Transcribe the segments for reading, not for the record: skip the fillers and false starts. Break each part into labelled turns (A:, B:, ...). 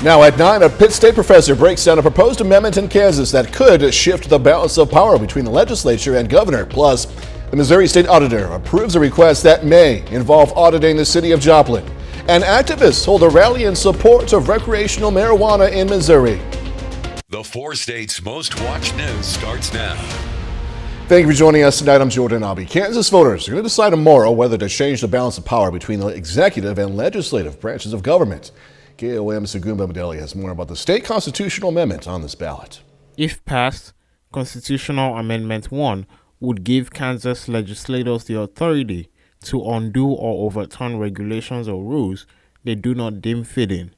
A: Now at 9, a Pitt State professor breaks down a proposed amendment in Kansas that could shift the balance of power between the legislature and governor. Plus, the Missouri State Auditor approves a request that may involve auditing the city of Joplin. And activists hold a rally in support of recreational marijuana in Missouri.
B: The 4 states' most watched news starts now.
A: Thank you for joining us tonight. I'm Jordan Abbey. Kansas voters are going to decide tomorrow whether to change the balance of power between the executive and legislative branches of government. KOAM Sagumba Medeli has more about the state constitutional amendment on this ballot.
C: If passed, Constitutional Amendment 1 would give Kansas legislators the authority to undo or overturn regulations or rules they do not deem fitting.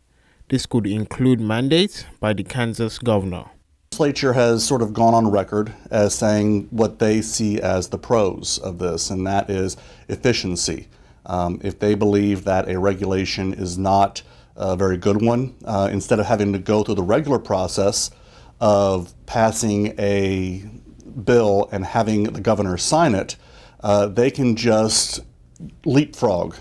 C: This could include mandates by the Kansas governor.
D: The legislature has sort of gone on record as saying what they see as the pros of this, and that is efficiency. If they believe that a regulation is not a very good one, instead of having to go through the regular process of passing a bill and having the governor sign it, they can just leapfrog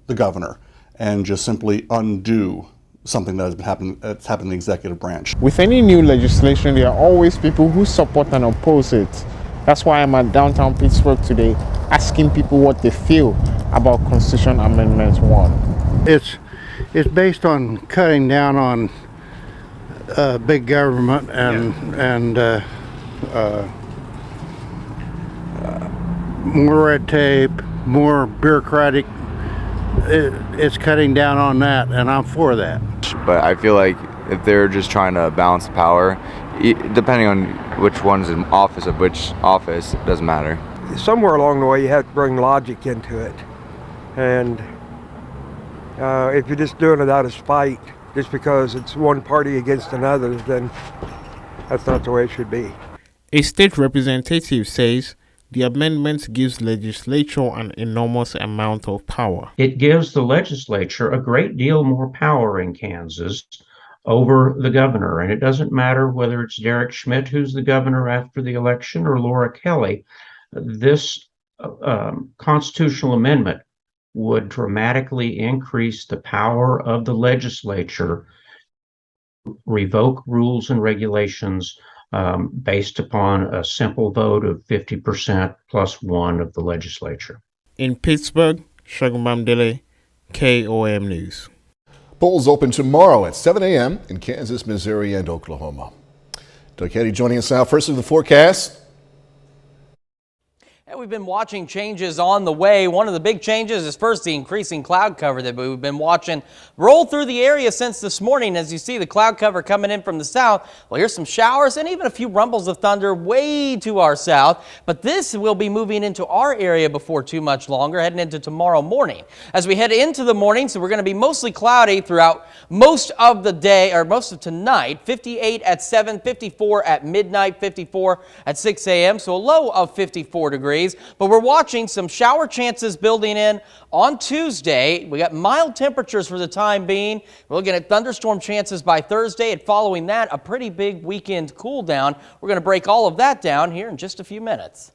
D: the governor and just simply undo something that has happened in the executive branch.
C: With any new legislation, there are always people who support and oppose it. That's why I'm at downtown Pittsburgh today, asking people what they feel about Constitution Amendment 1.
E: It's based on cutting down on big government and more red tape, more bureaucratic. It's cutting down on that, and I'm for that.
F: But I feel like if they're just trying to balance the power, depending on which one's in office of which office, it doesn't matter.
G: Somewhere along the way you have to bring logic into it, and if you're just doing it out of spite just because it's one party against another, then that's not the way it should be.
C: A state representative says the amendment gives legislature an enormous amount of power.
H: It gives the legislature a great deal more power in Kansas over the governor. And it doesn't matter whether it's Derek Schmidt, who's the governor after the election, or Laura Kelly. This constitutional amendment would dramatically increase the power of the legislature, revoke rules and regulations based upon a simple vote of 50% plus one of the legislature.
C: In Pittsburgh, Shagum Bamdele, KOAM News.
A: Polls open tomorrow at 7 a.m. in Kansas, Missouri, and Oklahoma. Doug Heddy joining us now. First of the forecast.
I: And we've been watching changes on the way. One of the big changes is first the increasing cloud cover that we've been watching roll through the area since this morning. As you see the cloud cover coming in from the south, well, here's some showers and even a few rumbles of thunder way to our south. But this will be moving into our area before too much longer, heading into tomorrow morning. As we head into the morning, so we're going to be mostly cloudy throughout most of the day, or most of tonight. 58 at 7, 54 at midnight, 54 at 6 a.m. So a low of 54 degrees. But we're watching some shower chances building in on Tuesday. We got mild temperatures for the time being. We're looking at thunderstorm chances by Thursday, and following that, a pretty big weekend cool down. We're going to break all of that down here in just a few minutes.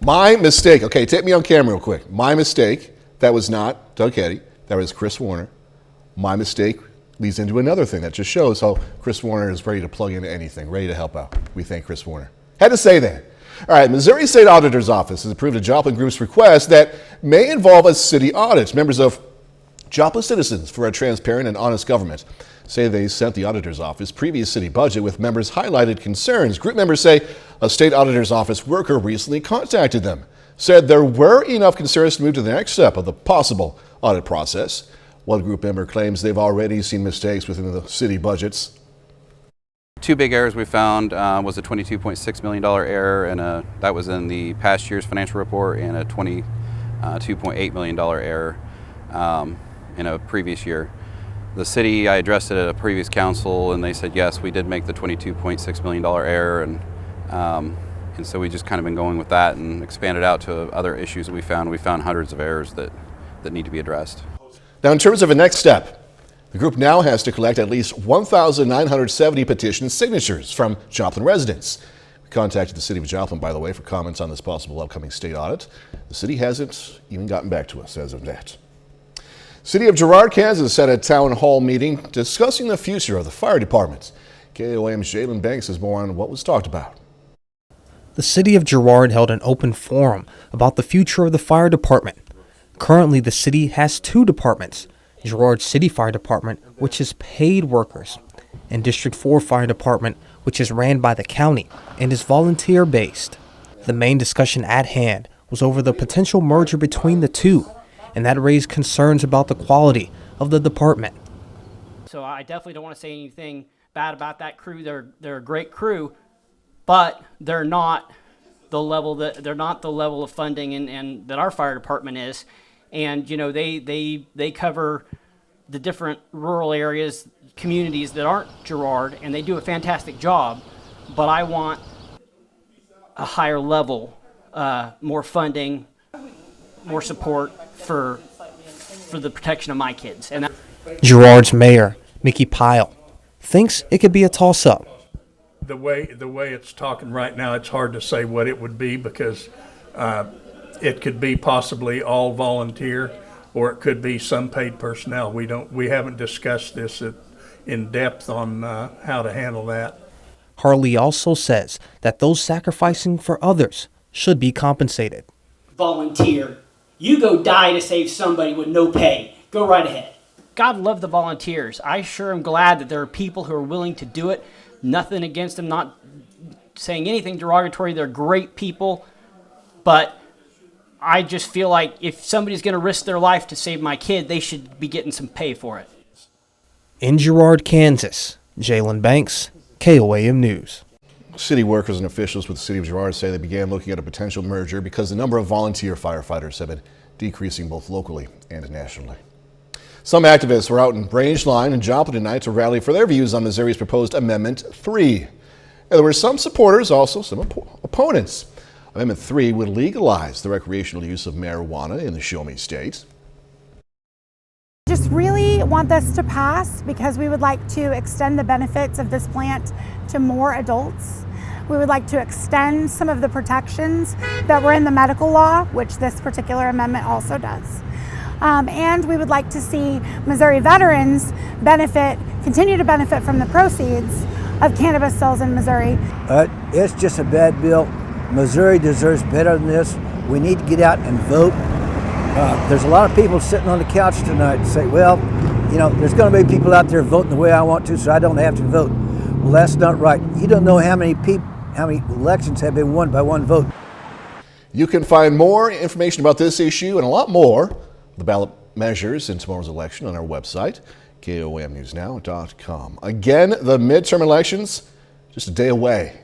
A: My mistake. Okay, take me on camera real quick. My mistake. That was not Doug Heddy. That was Chris Warner. My mistake leads into another thing that just shows how Chris Warner is ready to plug into anything, ready to help out. We thank Chris Warner. Had to say that. All right, Missouri State Auditor's Office has approved a Joplin Group's request that may involve a city audit. Members of Joplin Citizens for a Transparent and Honest Government say they sent the auditor's office previous city budget with members' highlighted concerns. Group members say a state auditor's office worker recently contacted them, said there were enough concerns to move to the next step of the possible audit process. One group member claims they've already seen mistakes within the city budgets.
J: Two big errors we found was a $22.6 million error, and that was in the past year's financial report, and a $22.8 million error in a previous year. The city, I addressed it at a previous council, and they said yes, we did make the $22.6 million error, and so we just kind of been going with that and expanded out to other issues that we found. We found hundreds of errors that need to be addressed.
A: Now, in terms of a next step, the group now has to collect at least 1,970 petition signatures from Joplin residents. We contacted the city of Joplin, by the way, for comments on this possible upcoming state audit. The city hasn't even gotten back to us as of that. City of Girard, Kansas had a town hall meeting discussing the future of the fire department. KOAM's Jalen Banks has more on what was talked about.
K: The City of Girard held an open forum about the future of the fire department. Currently, the city has two departments: Girard City Fire Department, which is paid workers, and District 4 Fire Department, which is ran by the county and is volunteer-based. The main discussion at hand was over the potential merger between the two, and that raised concerns about the quality of the department.
L: So I definitely don't want to say anything bad about that crew. They're a great crew, but they're not the level of funding and that our fire department is. And you know, they cover the different rural areas, communities that aren't Girard, and they do a fantastic job. But I want a higher level, more funding, more support for the protection of my kids. And
K: Girard's mayor, Mickey Pyle, thinks it could be a toss-up.
M: The way it's talking right now, it's hard to say what it would be, because it could be possibly all volunteer, or it could be some paid personnel. We haven't discussed this in depth on how to handle that.
K: Harley also says that those sacrificing for others should be compensated.
L: volunteer. You go die to save somebody with no pay. Go right ahead. God love the volunteers. I sure am glad that there are people who are willing to do it. Nothing against them, not saying anything derogatory. They're great people. But I just feel like if somebody's going to risk their life to save my kid, they should be getting some pay for it.
K: In Girard, Kansas, Jalen Banks, KOAM News.
A: City workers and officials with the City of Girard say they began looking at a potential merger because the number of volunteer firefighters have been decreasing both locally and nationally. Some activists were out in Brangeline and Joplin tonight to rally for their views on Missouri's proposed Amendment 3. And there were some supporters, also some opponents. Amendment 3 would legalize the recreational use of marijuana in the Show Me State.
N: Just really want this to pass because we would like to extend the benefits of this plant to more adults. We would like to extend some of the protections that were in the medical law, which this particular amendment also does. And we would like to see Missouri veterans continue to benefit from the proceeds of cannabis sales in Missouri.
O: It's just a bad bill. Missouri deserves better than this. We need to get out and vote. There's a lot of people sitting on the couch tonight and say, well, you know, there's going to be people out there voting the way I want to, so I don't have to vote. Well, that's not right. You don't know how many elections have been won by one vote.
A: You can find more information about this issue and a lot more, the ballot measures in tomorrow's election, on our website, KOAMNewsNow.com. Again, the midterm elections just a day away.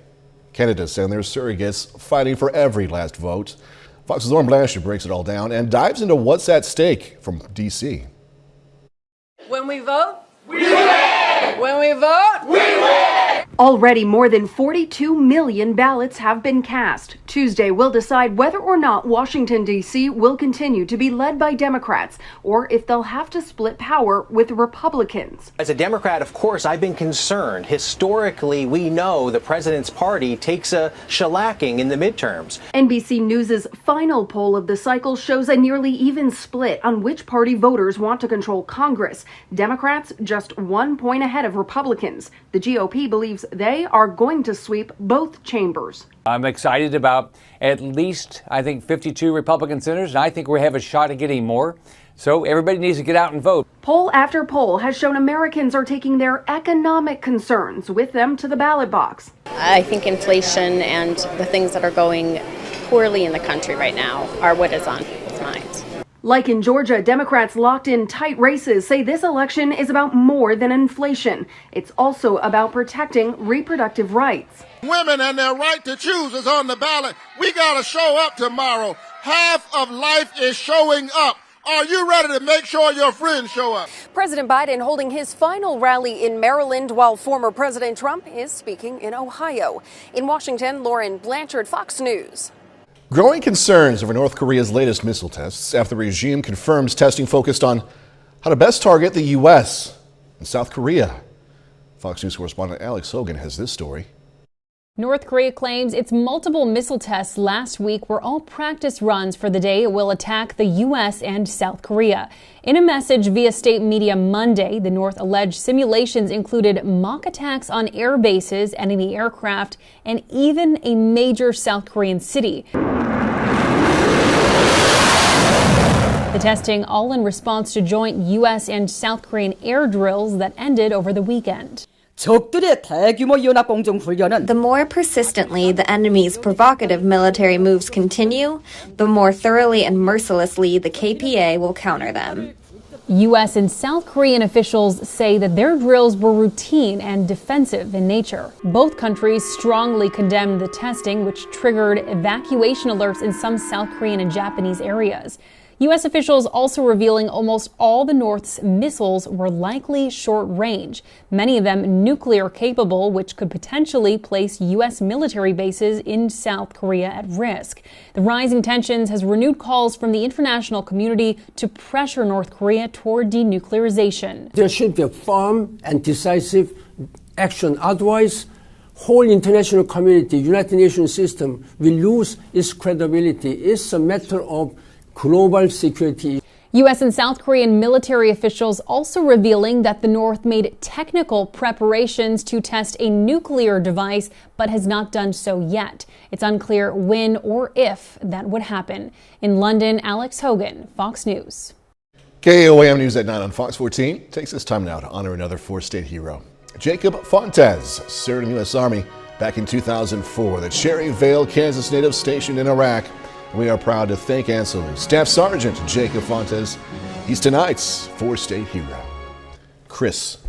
A: Candidates and their surrogates fighting for every last vote. Fox's Lauren Blanchard breaks it all down and dives into what's at stake from D.C.
P: When we vote, we win! When we vote, we win!
Q: Already more than 42 million ballots have been cast. Tuesday will decide whether or not Washington, D.C. will continue to be led by Democrats or if they'll have to split power with Republicans.
R: As a Democrat, of course, I've been concerned. Historically, we know the president's party takes a shellacking in the midterms.
Q: NBC News' final poll of the cycle shows a nearly even split on which party voters want to control Congress. Democrats just 1 point ahead of Republicans. The GOP believes they are going to sweep both chambers.
S: I'm excited about at least, I think, 52 Republican senators, and I think we have a shot at getting more. So everybody needs to get out and vote.
Q: Poll after poll has shown Americans are taking their economic concerns with them to the ballot box.
T: I think inflation and the things that are going poorly in the country right now are what is on people's minds.
Q: Like in Georgia, Democrats locked in tight races say this election is about more than inflation. It's also about protecting reproductive rights.
U: Women and their right to choose is on the ballot. We got to show up tomorrow. Half of life is showing up. Are you ready to make sure your friends show up?
V: President Biden holding his final rally in Maryland while former President Trump is speaking in Ohio. In Washington, Lauren Blanchard, Fox News.
A: Growing concerns over North Korea's latest missile tests after the regime confirms testing focused on how to best target the U.S. and South Korea. Fox News correspondent Alex Hogan has this story.
B: North Korea claims its multiple missile tests last week were all practice runs for the day it will attack the U.S. and South Korea. In a message via state media Monday, the North alleged simulations included mock attacks on air bases, enemy aircraft, and even a major South Korean city. The testing all in response to joint U.S. and South Korean air drills that ended over the weekend.
D: The more persistently the enemy's provocative military moves continue, the more thoroughly and mercilessly the KPA will counter them.
B: U.S. and South Korean officials say that their drills were routine and defensive in nature. Both countries strongly condemned the testing, which triggered evacuation alerts in some South Korean and Japanese areas. U.S. officials also revealing almost all the North's missiles were likely short range, many of them nuclear capable, which could potentially place U.S. military bases in South Korea at risk. The rising tensions has renewed calls from the international community to pressure North Korea toward denuclearization.
W: There should be a firm and decisive action. Otherwise, whole international community, United Nations system will lose its credibility. It's a matter of global security.
B: U.S. and South Korean military officials also revealing that the North made technical preparations to test a nuclear device, but has not done so yet. It's unclear when or if that would happen. In London, Alex Hogan, Fox News.
A: KOAM News at 9 on Fox 14 takes this time now to honor another four-state hero. Jacob Fontes served in the U.S. Army back in 2004, the Cherry Vale, Kansas native stationed in Iraq. We are proud to thank and salute Staff Sergeant Jacob Fontes. He's tonight's four-state hero. Chris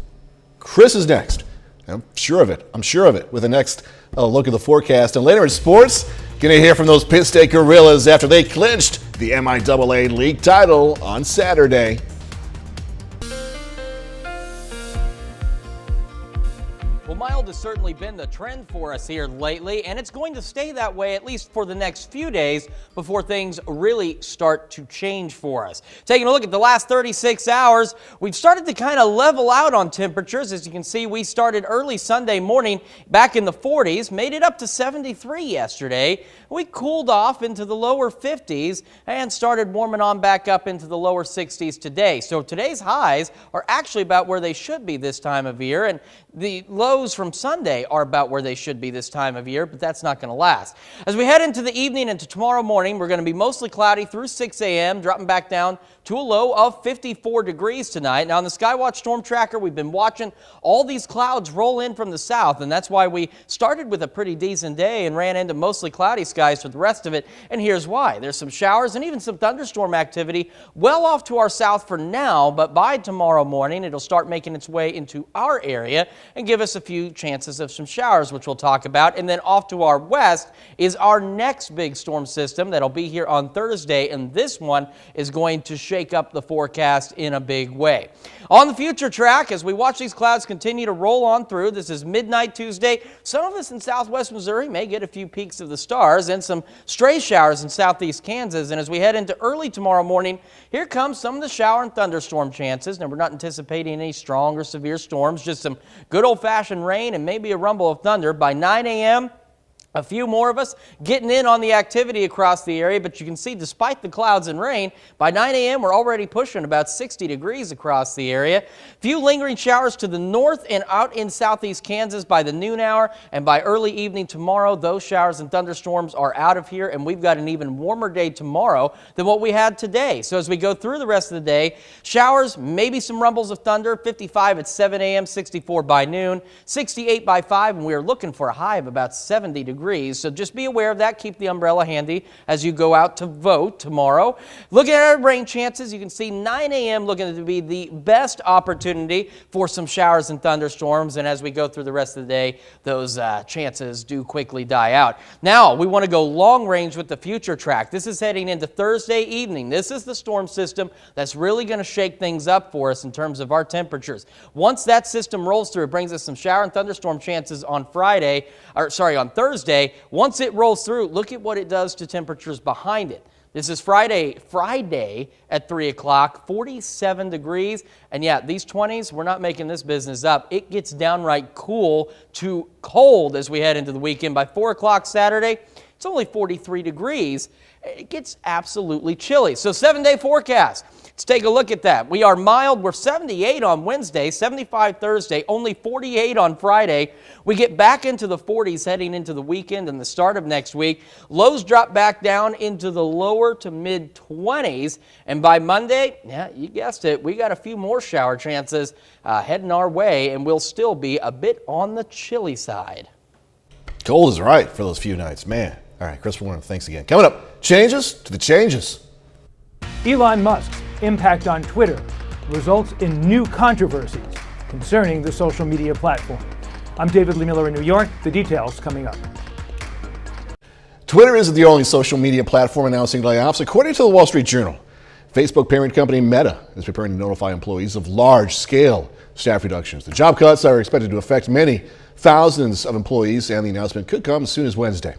A: is next. I'm sure of it, with the next look at the forecast. And later in sports, gonna hear from those Pitt State Gorillas after they clinched the MIAA league title on Saturday.
I: Well, mild has certainly been the trend for us here lately, and it's going to stay that way at least for the next few days before things really start to change for us. Taking a look at the last 36 hours, we've started to kind of level out on temperatures. As you can see, we started early Sunday morning back in the 40s, made it up to 73 yesterday. We cooled off into the lower 50s and started warming on back up into the lower 60s today. So today's highs are actually about where they should be this time of year, and the lows from Sunday are about where they should be this time of year, but that's not going to last. As we head into the evening into tomorrow morning, we're going to be mostly cloudy through 6 a.m., dropping back down to a low of 54 degrees tonight. Now, on the Skywatch Storm Tracker, we've been watching all these clouds roll in from the south, and that's why we started with a pretty decent day and ran into mostly cloudy skies for the rest of it. And here's why. There's some showers and even some thunderstorm activity well off to our south for now, but by tomorrow morning, it'll start making its way into our area and give us a few chances of some showers, which we'll talk about. And then off to our west is our next big storm system that'll be here on Thursday, and this one is going to shake up the forecast in a big way. On the future track, as we watch these clouds continue to roll on through, this is midnight Tuesday. Some of us in southwest Missouri may get a few peeks of the stars and some stray showers in southeast Kansas. And as we head into early tomorrow morning, here comes some of the shower and thunderstorm chances. Now, we're not anticipating any strong or severe storms, just some good old-fashioned rain and maybe a rumble of thunder. By 9 a.m., a few more of us getting in on the activity across the area, but you can see despite the clouds and rain, by 9 a.m. we're already pushing about 60 degrees across the area. Few lingering showers to the north and out in southeast Kansas by the noon hour, and by early evening tomorrow, those showers and thunderstorms are out of here, and we've got an even warmer day tomorrow than what we had today. So as we go through the rest of the day, showers, maybe some rumbles of thunder, 55 at 7 a.m., 64 by noon, 68 by 5, and we are looking for a high of about 70 degrees. So just be aware of that. Keep the umbrella handy as you go out to vote tomorrow. Looking at our rain chances, you can see 9 a.m. looking to be the best opportunity for some showers and thunderstorms. And as we go through the rest of the day, those chances do quickly die out. Now, we want to go long range with the future track. This is heading into Thursday evening. This is the storm system that's really going to shake things up for us in terms of our temperatures. Once that system rolls through, it brings us some shower and thunderstorm chances on Thursday. Once it rolls through, look at what it does to temperatures behind it. This is Friday at 3 o'clock, 47 degrees. And yeah, these 20s, we're not making this business up. It gets downright cool to cold as we head into the weekend. By 4 o'clock Saturday, it's only 43 degrees. It gets absolutely chilly. So 7-day forecast. Let's take a look at that. We are mild. We're 78 on Wednesday, 75 Thursday, only 48 on Friday. We get back into the 40s heading into the weekend and the start of next week. Lows drop back down into the lower to mid 20s. And by Monday, yeah, you guessed it, we got a few more shower chances heading our way, and we'll still be a bit on the chilly side.
A: Cold is right for those few nights, man. All right, Chris Warner, thanks again. Coming up, changes to the changes.
E: Elon Musk's impact on Twitter results in new controversies concerning the social media platform. I'm David Lee Miller in New York. The details coming up.
A: Twitter isn't the only social media platform announcing layoffs. According to the Wall Street Journal, Facebook parent company Meta is preparing to notify employees of large-scale staff reductions. The job cuts are expected to affect many thousands of employees, and the announcement could come as soon as Wednesday.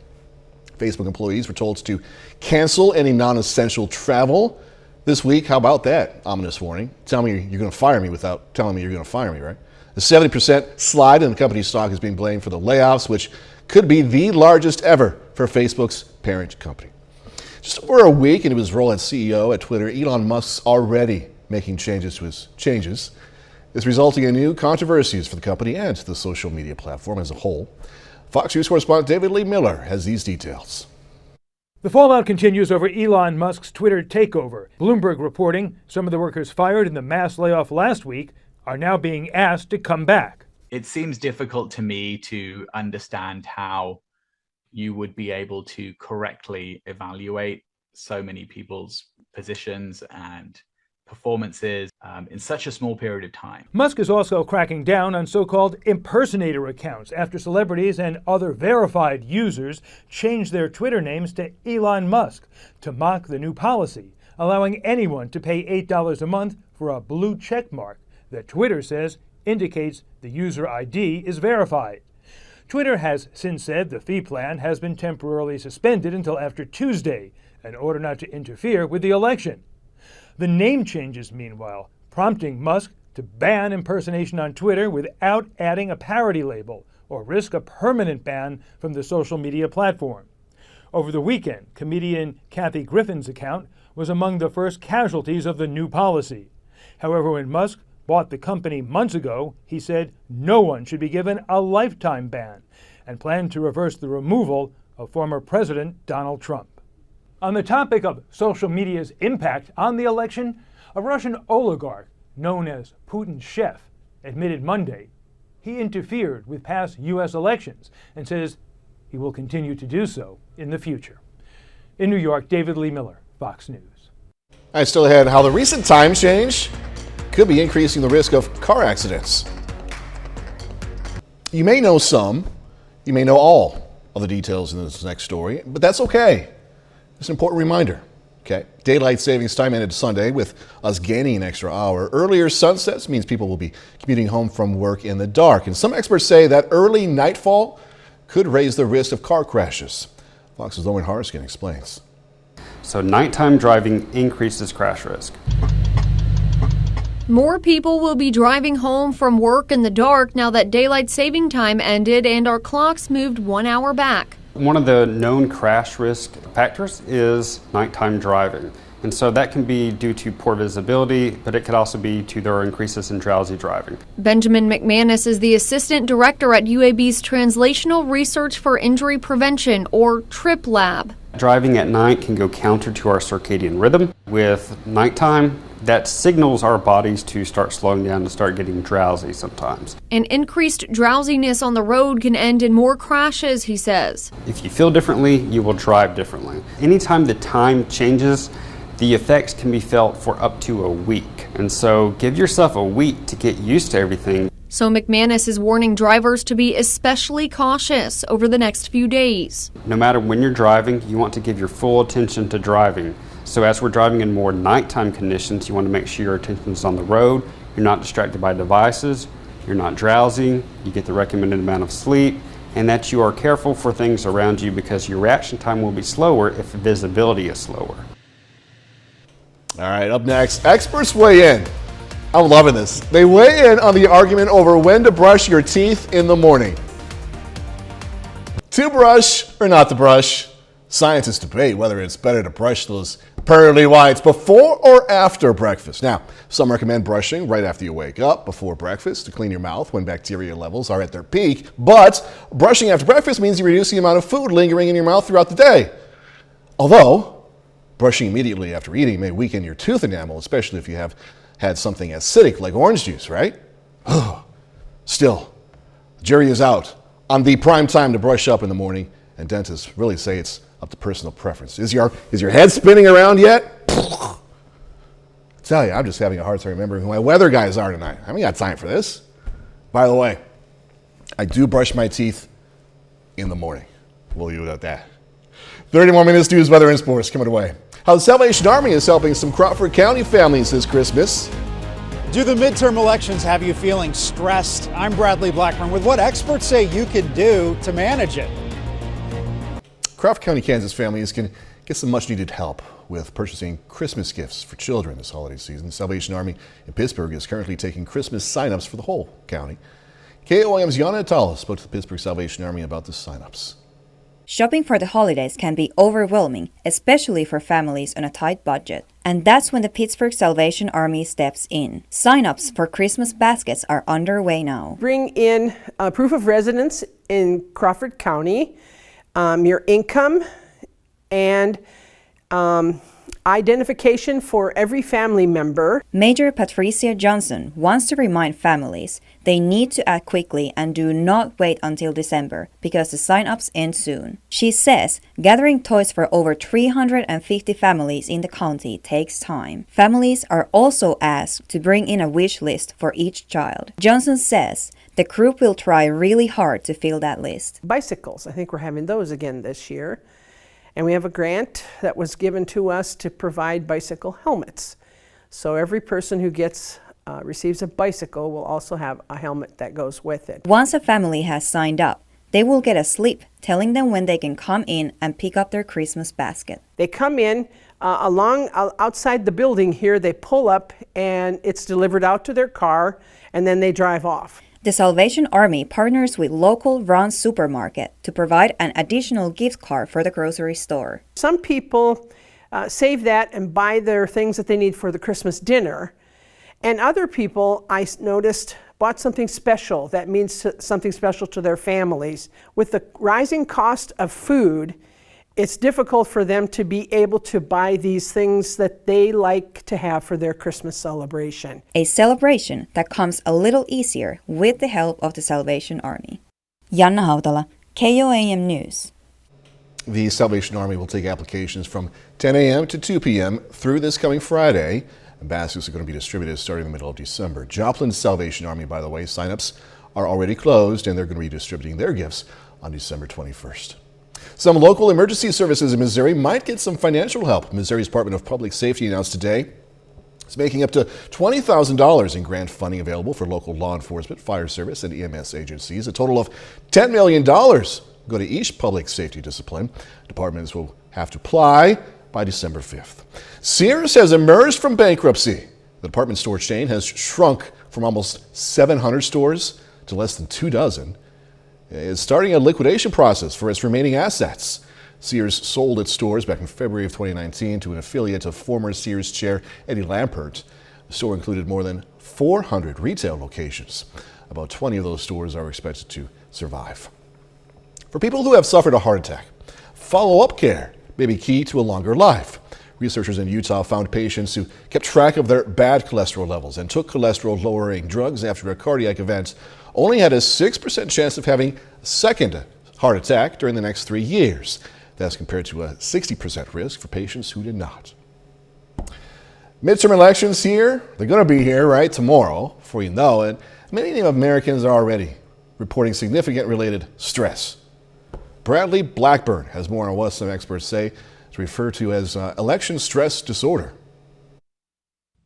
A: Facebook employees were told to cancel any non-essential travel this week. How about that? Ominous warning. Tell me you're going to fire me without telling me you're going to fire me, right? The 70% slide in the company's stock is being blamed for the layoffs, which could be the largest ever for Facebook's parent company. Just over a week into his role as CEO at Twitter, Elon Musk's already making changes to his changes. It's resulting in new controversies for the company and the social media platform as a whole. Fox News correspondent David Lee Miller has these details.
E: The fallout continues over Elon Musk's Twitter takeover. Bloomberg reporting some of the workers fired in the mass layoff last week are now being asked to come back.
F: It seems difficult to me to understand how you would be able to correctly evaluate so many people's positions and performances in such a small period of time.
E: Musk is also cracking down on so-called impersonator accounts after celebrities and other verified users changed their Twitter names to Elon Musk to mock the new policy, allowing anyone to pay $8 a month for a blue check mark that Twitter says indicates the user ID is verified. Twitter has since said the fee plan has been temporarily suspended until after Tuesday in order not to interfere with the election. The name changes, meanwhile, prompting Musk to ban impersonation on Twitter without adding a parody label or risk a permanent ban from the social media platform. Over the weekend, comedian Kathy Griffin's account was among the first casualties of the new policy. However, when Musk bought the company months ago, he said no one should be given a lifetime ban and planned to reverse the removal of former President Donald Trump. On the topic of social media's impact on the election, a Russian oligarch known as Putin's chef admitted Monday he interfered with past U.S. elections and says he will continue to do so in the future. In New York, David Lee Miller, Fox News.
A: I still ahead how the recent time change could be increasing the risk of car accidents. You may know some, you may know all of the details in this next story, but that's okay. It's an important reminder, okay? Daylight savings time ended Sunday with us gaining an extra hour. Earlier sunsets means people will be commuting home from work in the dark. And some experts say that early nightfall could raise the risk of car crashes. Fox's Owen Harskin explains.
G: So nighttime driving increases crash risk.
V: More people will be driving home from work in the dark now that daylight saving time ended and our clocks moved 1 hour back.
G: One of the known crash risk factors is nighttime driving. And so that can be due to poor visibility, but it could also be due to their increases in drowsy driving.
V: Benjamin McManus is the assistant director at UAB's Translational Research for Injury Prevention, or TRIP Lab.
G: Driving at night can go counter to our circadian rhythm. With nighttime, that signals our bodies to start slowing down and start getting drowsy sometimes.
V: And increased drowsiness on the road can end in more crashes, he says.
G: If you feel differently, you will drive differently. Anytime the time changes, the effects can be felt for up to a week. And so give yourself a week to get used to everything.
V: So McManus is warning drivers to be especially cautious over the next few days.
G: No matter when you're driving, you want to give your full attention to driving. So as we're driving in more nighttime conditions, you want to make sure your attention is on the road, you're not distracted by devices, you're not drowsy, you get the recommended amount of sleep, and that you are careful for things around you because your reaction time will be slower if visibility is slower.
A: All right, up next, experts weigh in. I'm loving this. They weigh in on the argument over when to brush your teeth in the morning. To brush or not to brush? Scientists debate whether it's better to brush those pearly whites before or after breakfast. Now, some recommend brushing right after you wake up before breakfast to clean your mouth when bacteria levels are at their peak. But brushing after breakfast means you reduce the amount of food lingering in your mouth throughout the day. Although, brushing immediately after eating may weaken your tooth enamel, especially if you have had something acidic like orange juice, right? Still, the jury is out on the prime time to brush up in the morning, and dentists really say it's up to personal preference. Is your head spinning around yet? I tell you, I'm just having a hard time remembering who my weather guys are tonight. I haven't got time for this. By the way, I do brush my teeth in the morning. We'll leave it at that. 30 more minutes, news, weather, and sports coming away. How the Salvation Army is helping some Crawford County families this Christmas.
C: Do the midterm elections have you feeling stressed? I'm Bradley Blackburn with what experts say you can do to manage it.
A: Crawford County, Kansas families can get some much needed help with purchasing Christmas gifts for children this holiday season. Salvation Army in Pittsburgh is currently taking Christmas sign-ups for the whole county. KOAM's Yana Atala spoke to the Pittsburgh Salvation Army about the sign-ups.
H: Shopping for the holidays can be overwhelming, especially for families on a tight budget. And that's when the Pittsburgh Salvation Army steps in. Sign-ups for Christmas baskets are underway now.
J: Bring in proof of residence in Crawford County, your income, and identification for every family member.
H: Major Patricia Johnson wants to remind families they need to act quickly and do not wait until December because the sign-ups end soon. She says gathering toys for over 350 families in the county takes time. Families are also asked to bring in a wish list for each child. Johnson says the group will try really hard to fill that list.
J: Bicycles, I think we're having those again this year. And we have a grant that was given to us to provide bicycle helmets. So every person who receives a bicycle will also have a helmet that goes with it.
H: Once a family has signed up, they will get a slip telling them when they can come in and pick up their Christmas basket.
J: They come in outside the building here, they pull up and it's delivered out to their car and then they drive off.
H: The Salvation Army partners with local Ron's Supermarket to provide an additional gift card for the grocery store.
J: Some people save that and buy their things that they need for the Christmas dinner. And other people, I noticed, bought something special that means something special to their families. With the rising cost of food, it's difficult for them to be able to buy these things that they like to have for their Christmas celebration.
H: A celebration that comes a little easier with the help of the Salvation Army. Janna Hautala, KOAM News.
A: The Salvation Army will take applications from 10 a.m. to 2 p.m. through this coming Friday. And baskets are going to be distributed starting in the middle of December. Joplin's Salvation Army, by the way, signups are already closed and they're going to be distributing their gifts on December 21st. Some local emergency services in Missouri might get some financial help. Missouri's Department of Public Safety announced today it's making up to $20,000 in grant funding available for local law enforcement, fire service, and EMS agencies. A total of $10 million go to each public safety discipline. Departments will have to apply by December 5th. Sears has emerged from bankruptcy. The department store chain has shrunk from almost 700 stores to less than 24. Is starting a liquidation process for its remaining assets. Sears sold its stores back in February of 2019 to an affiliate of former Sears chair Eddie Lampert. The store included more than 400 retail locations. About 20 of those stores are expected to survive. For people who have suffered a heart attack, follow-up care may be key to a longer life. Researchers in Utah found patients who kept track of their bad cholesterol levels and took cholesterol-lowering drugs after a cardiac event only had a 6% chance of having a second heart attack during the next 3 years. That's compared to a 60% risk for patients who did not. Midterm elections here, they're going to be here, right, tomorrow, before you know it. Many Americans are already reporting significant related stress. Bradley Blackburn has more on what some experts say is referred to as election stress disorder.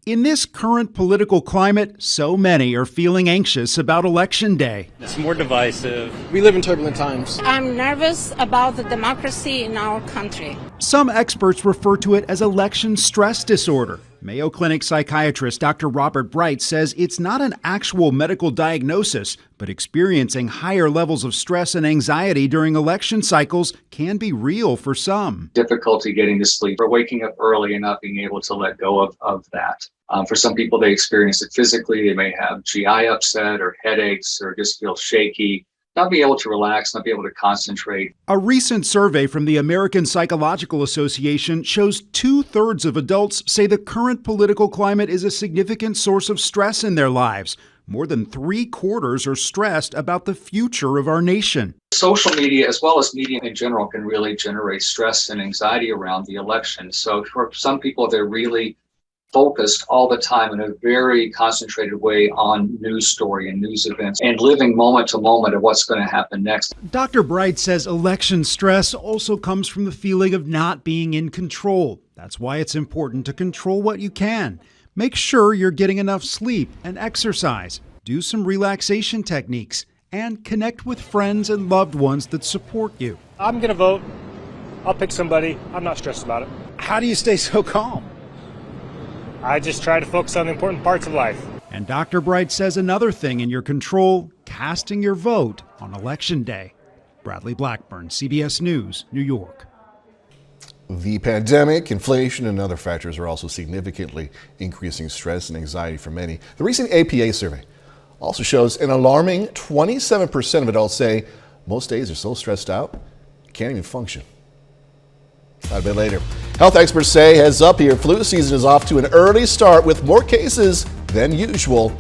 C: In this current political climate, so many are feeling anxious about Election Day.
X: It's more divisive.
Y: We live in turbulent times.
Z: I'm nervous about the democracy in our country.
C: Some experts refer to it as election stress disorder. Mayo Clinic psychiatrist Dr. Robert Bright says it's not an actual medical diagnosis, but experiencing higher levels of stress and anxiety during election cycles can be real for some.
K: Difficulty getting to sleep or waking up early and not being able to let go of that. For some people, they experience it physically. They may have GI upset or headaches or just feel shaky, not be able to relax, not be able to concentrate.
C: A recent survey from the American Psychological Association shows 2/3 of adults say the current political climate is a significant source of stress in their lives. More than 3/4 are stressed about the future of our nation.
K: Social media, as well as media in general, can really generate stress and anxiety around the election. So for some people, they're really focused all the time in a very concentrated way on news story and news events and living moment to moment of what's going to happen next.
C: Dr. Bright says election stress also comes from the feeling of not being in control. That's why it's important to control what you can. Make sure you're getting enough sleep and exercise. Do some relaxation techniques and connect with friends and loved ones that support you.
L: I'm going to vote. I'll pick somebody. I'm not stressed about it.
C: How do you stay so calm?
L: I just try to focus on the important parts of life.
C: And Dr. Bright says another thing in your control, casting your vote on Election Day. Bradley Blackburn, CBS News, New York.
A: The pandemic, inflation, and other factors are also significantly increasing stress and anxiety for many. The recent APA survey also shows an alarming 27% of adults say most days are so stressed out, can't even function. A bit later. Health experts say heads up here, flu season is off to an early start with more cases than usual.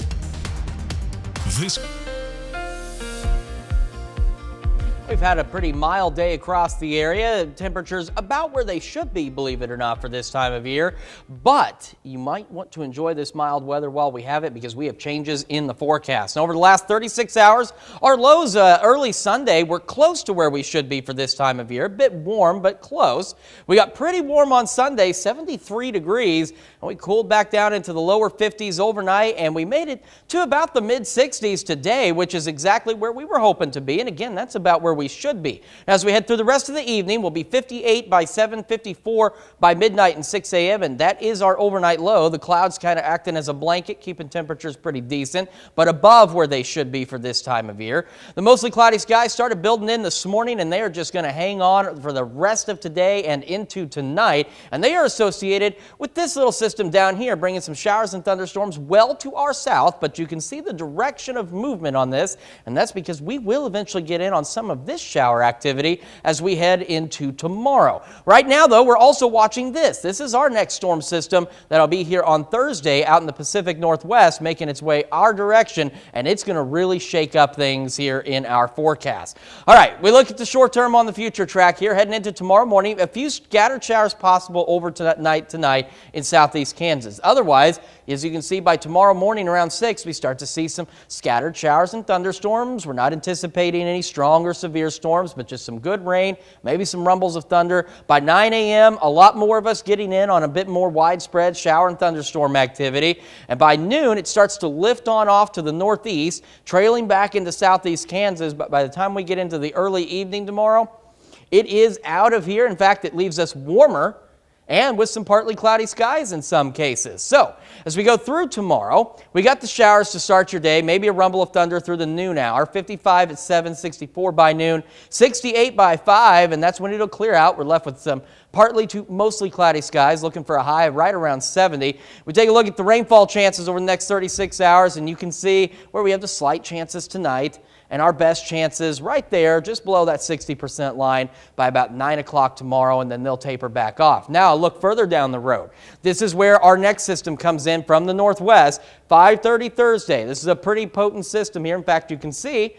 I: We've had a pretty mild day across the area. Temperatures about where they should be, believe it or not, for this time of year. But you might want to enjoy this mild weather while we have it because we have changes in the forecast. And over the last 36 hours, our lows early Sunday were close to where we should be for this time of year. A bit warm, but close. We got pretty warm on Sunday, 73 degrees, and we cooled back down into the lower 50s overnight, and we made it to about the mid 60s today, which is exactly where we were hoping to be. And again, that's about where we should be. As we head through the rest of the evening, we'll be 58 by 7, 54 by midnight and 6 a.m. and that is our overnight low. The clouds kind of acting as a blanket, keeping temperatures pretty decent, but above where they should be for this time of year. The mostly cloudy skies started building in this morning, and they are just going to hang on for the rest of today and into tonight. And they are associated with this little system down here, bringing some showers and thunderstorms well to our south, but you can see the direction of movement on this, and that's because we will eventually get in on some of this shower activity as we head into tomorrow. Right now, though, we're also watching this. This is our next storm system that'll be here on Thursday out in the Pacific Northwest, making its way our direction, and it's going to really shake up things here in our forecast. All right, we look at the short term on the future track here, heading into tomorrow morning. A few scattered showers possible over tonight in southeast Kansas. Otherwise, as you can see, by tomorrow morning around 6, we start to see some scattered showers and thunderstorms. We're not anticipating any strong or severe storms, but just some good rain, maybe some rumbles of thunder. By 9 a.m., a lot more of us getting in on a bit more widespread shower and thunderstorm activity. And by noon, it starts to lift on off to the northeast, trailing back into southeast Kansas. But by the time we get into the early evening tomorrow, it is out of here. In fact, it leaves us warmer and with some partly cloudy skies in some cases. So as we go through tomorrow, we got the showers to start your day, maybe a rumble of thunder through the noon hour, 55 at 7, 64 by noon, 68 by 5, and that's when it'll clear out. We're left with some partly to mostly cloudy skies, looking for a high of right around 70. We take a look at the rainfall chances over the next 36 hours, and you can see where we have the slight chances tonight. And our best chances right there, just below that 60% line by about 9 o'clock tomorrow, and then they'll taper back off. Now, look further down the road. This is where our next system comes in from the northwest, 5:30 Thursday. This is a pretty potent system here. In fact, you can see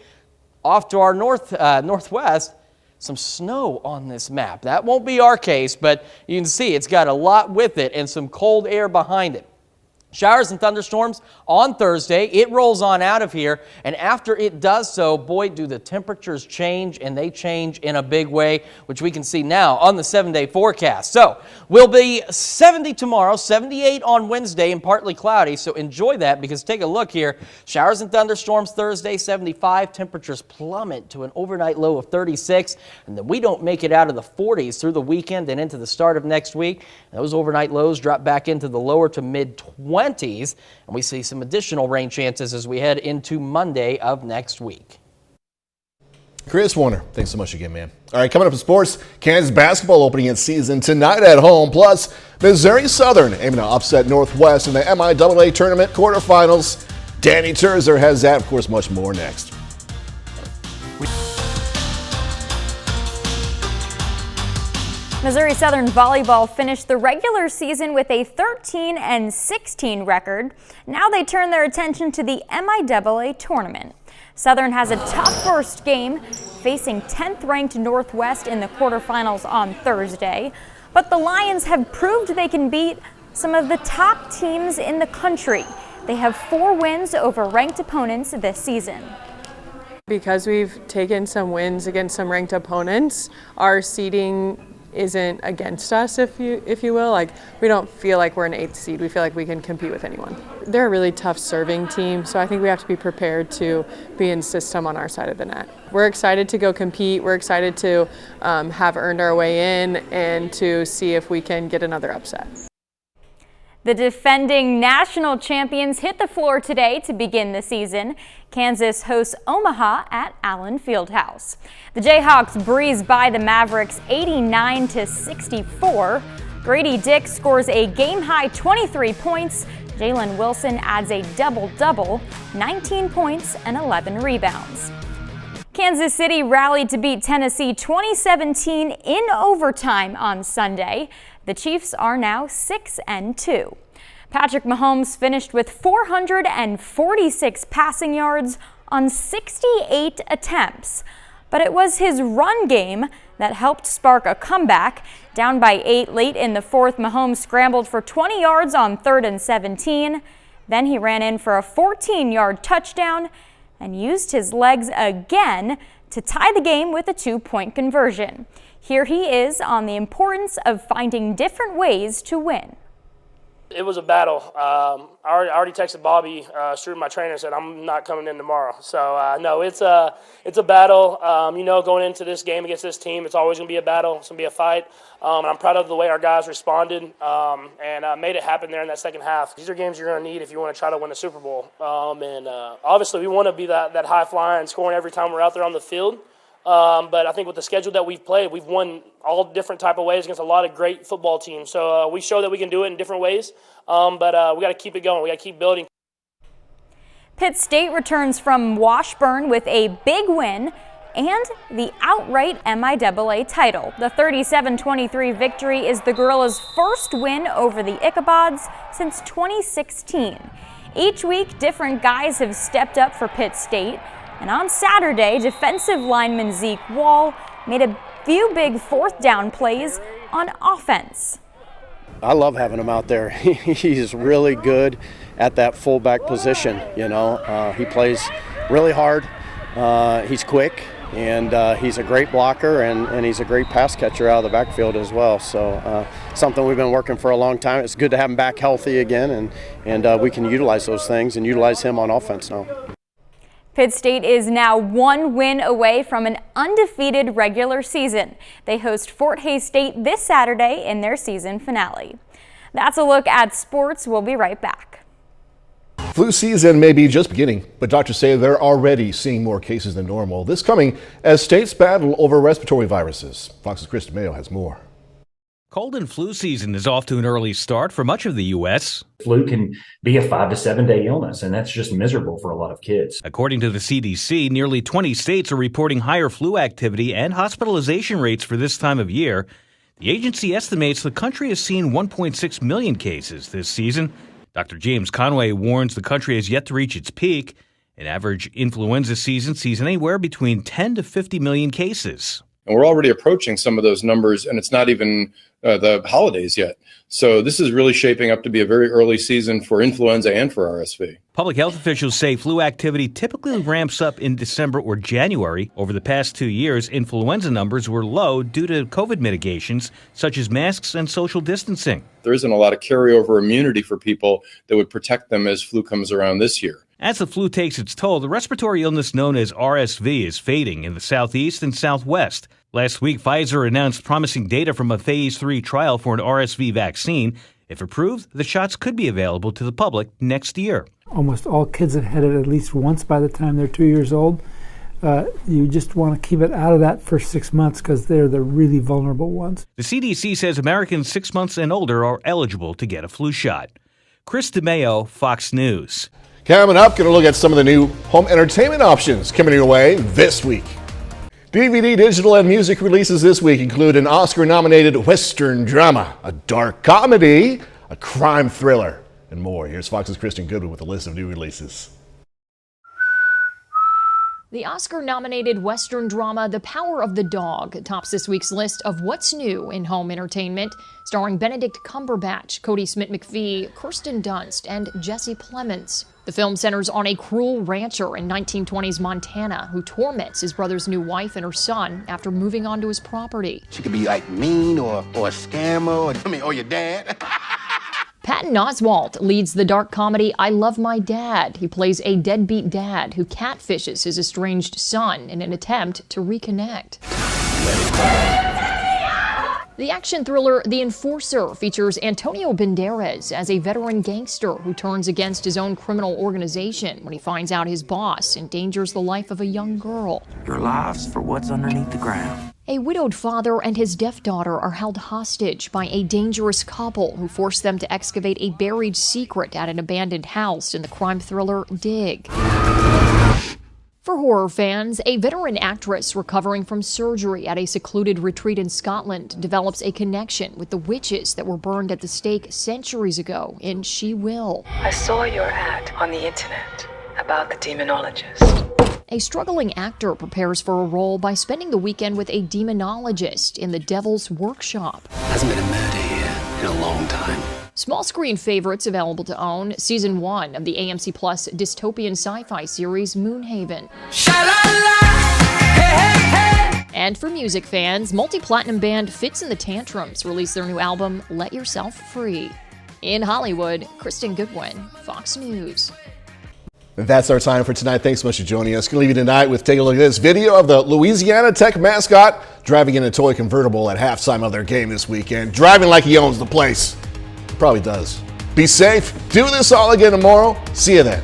I: off to our northwest, some snow on this map. That won't be our case, but you can see it's got a lot with it and some cold air behind it. Showers and thunderstorms on Thursday. It rolls on out of here, and after it does so, boy, do the temperatures change, and they change in a big way, which we can see now on the 7-day forecast. So we'll be 70 tomorrow, 78 on Wednesday, and partly cloudy, so enjoy that, because take a look here. Showers and thunderstorms Thursday, 75. Temperatures plummet to an overnight low of 36, and then we don't make it out of the 40s through the weekend and into the start of next week. Those overnight lows drop back into the lower to mid-20s. And we see some additional rain chances as we head into Monday of next week.
A: Chris Warner, thanks so much again, man. All right, coming up in sports, Kansas basketball opening its season tonight at home. Plus, Missouri Southern aiming to upset Northwest in the MIAA tournament quarterfinals. Danny Terzer has that, of course, much more next.
M: Missouri Southern volleyball finished the regular season with a 13-16 record. Now they turn their attention to the MIAA tournament. Southern has a tough first game, facing 10th-ranked Northwest in the quarterfinals on Thursday. But the Lions have proved they can beat some of the top teams in the country. They have 4 wins over ranked opponents this season.
N: Because we've taken some wins against some ranked opponents, our seeding isn't against us, if you will. Like, we don't feel like we're an 8th seed. We feel like we can compete with anyone. They're a really tough serving team, so I think we have to be prepared to be in system on our side of the net. We're excited to go compete. We're excited to have earned our way in and to see if we can get another upset.
M: The defending national champions hit the floor today to begin the season. Kansas hosts Omaha at Allen Fieldhouse. The Jayhawks breeze by the Mavericks 89-64. Grady Dick scores a game-high 23 points. Jalen Wilson adds a double-double, 19 points and 11 rebounds. Kansas City rallied to beat Tennessee 2017 in overtime on Sunday. The Chiefs are now 6-2. Patrick Mahomes finished with 446 passing yards on 68 attempts. But it was his run game that helped spark a comeback. Down by 8 late in the fourth, Mahomes scrambled for 20 yards on 3rd and 17. Then he ran in for a 14-yard touchdown and used his legs again to tie the game with a 2-point conversion. Here he is on the importance of finding different ways to win.
O: It was a battle. I already texted Bobby, Struve, my trainer, said I'm not coming in tomorrow. So no, it's a battle. Going into this game against this team, it's always going to be a battle. It's going to be a fight. And I'm proud of the way our guys responded and made it happen there in that second half. These are games you're going to need if you want to try to win the Super Bowl. Obviously, we want to be that high flying, scoring every time we're out there on the field. But I think with the schedule that we've played, we've won all different type of ways against a lot of great football teams. So we show that we can do it in different ways, but we got to keep it going. We got to keep building.
M: Pitt State returns from Washburn with a big win and the outright MIAA title. The 37-23 victory is the Gorillas' first win over the Ichabods since 2016. Each week, different guys have stepped up for Pitt State. And on Saturday, defensive lineman Zeke Wall made a few big 4th down plays on offense.
P: I love having him out there. He's really good at that fullback position. He plays really hard. He's quick, and he's a great blocker, and he's a great pass catcher out of the backfield as well. So something we've been working for a long time. It's good to have him back healthy again, and we can utilize those things and utilize him on offense now.
M: Pitt State is now 1 win away from an undefeated regular season. They host Fort Hays State this Saturday in their season finale. That's a look at sports. We'll be right back.
A: Flu season may be just beginning, but doctors say they're already seeing more cases than normal. This coming as states battle over respiratory viruses. Fox's Chris DeMayo has more.
X: Cold and flu season is off to an early start for much of the U.S.
Y: Flu can be a 5 to 7 day illness, and that's just miserable for a lot of kids.
X: According to the CDC, nearly 20 states are reporting higher flu activity and hospitalization rates for this time of year. The agency estimates the country has seen 1.6 million cases this season. Dr. James Conway warns the country has yet to reach its peak. An average influenza season sees anywhere between 10 to 50 million cases.
D: And we're already approaching some of those numbers, and it's not even the holidays yet. So this is really shaping up to be a very early season for influenza and for RSV.
X: Public health officials say flu activity typically ramps up in December or January. Over the past 2 years, influenza numbers were low due to COVID mitigations, such as masks and social distancing.
D: There isn't a lot of carryover immunity for people that would protect them as flu comes around this year.
X: As the flu takes its toll, the respiratory illness known as RSV is fading in the southeast and southwest. Last week, Pfizer announced promising data from a phase 3 trial for an RSV vaccine. If approved, the shots could be available to the public next year.
Q: Almost all kids have had it at least once by the time they're 2 years old. You just want to keep it out of that first 6 months because they're the really vulnerable ones.
X: The CDC says Americans 6 months and older are eligible to get a flu shot. Chris DeMeo, Fox News.
A: Coming up, going to look at some of the new home entertainment options coming your way this week. DVD, digital, and music releases this week include an Oscar-nominated Western drama, a dark comedy, a crime thriller, and more. Here's Fox's Kristen Goodwin with a list of new releases.
R: The Oscar-nominated Western drama The Power of the Dog tops this week's list of what's new in home entertainment, starring Benedict Cumberbatch, Cody Smith-McPhee, Kirsten Dunst, and Jesse Plemons. The film centers on a cruel rancher in 1920s Montana who torments his brother's new wife and her son after moving onto his property.
S: She could be like mean or a scammer or your dad.
R: Patton Oswalt leads the dark comedy I Love My Dad. He plays a deadbeat dad who catfishes his estranged son in an attempt to reconnect. The action thriller The Enforcer features Antonio Banderas as a veteran gangster who turns against his own criminal organization when he finds out his boss endangers the life of a young girl.
T: Your life's for what's underneath the ground.
R: A widowed father and his deaf daughter are held hostage by a dangerous couple who force them to excavate a buried secret at an abandoned house in the crime thriller Dig. For horror fans, a veteran actress recovering from surgery at a secluded retreat in Scotland develops a connection with the witches that were burned at the stake centuries ago in She Will.
U: I saw your ad on the internet about the demonologist.
R: A struggling actor prepares for a role by spending the weekend with a demonologist in the Devil's Workshop.
T: Hasn't been a murder here in a long time.
R: Small screen favorites available to own. Season 1 of the AMC Plus dystopian sci-fi series Moonhaven. And for music fans, multi-platinum band Fits and the Tantrums released their new album Let Yourself Free. In Hollywood, Kristen Goodwin, Fox News.
A: That's our time for tonight. Thanks so much for joining us. Going to leave you tonight with take a look at this video of the Louisiana Tech mascot driving in a toy convertible at halftime of their game this weekend, driving like he owns the place. Probably does. Be safe. Do this all again tomorrow. See you then.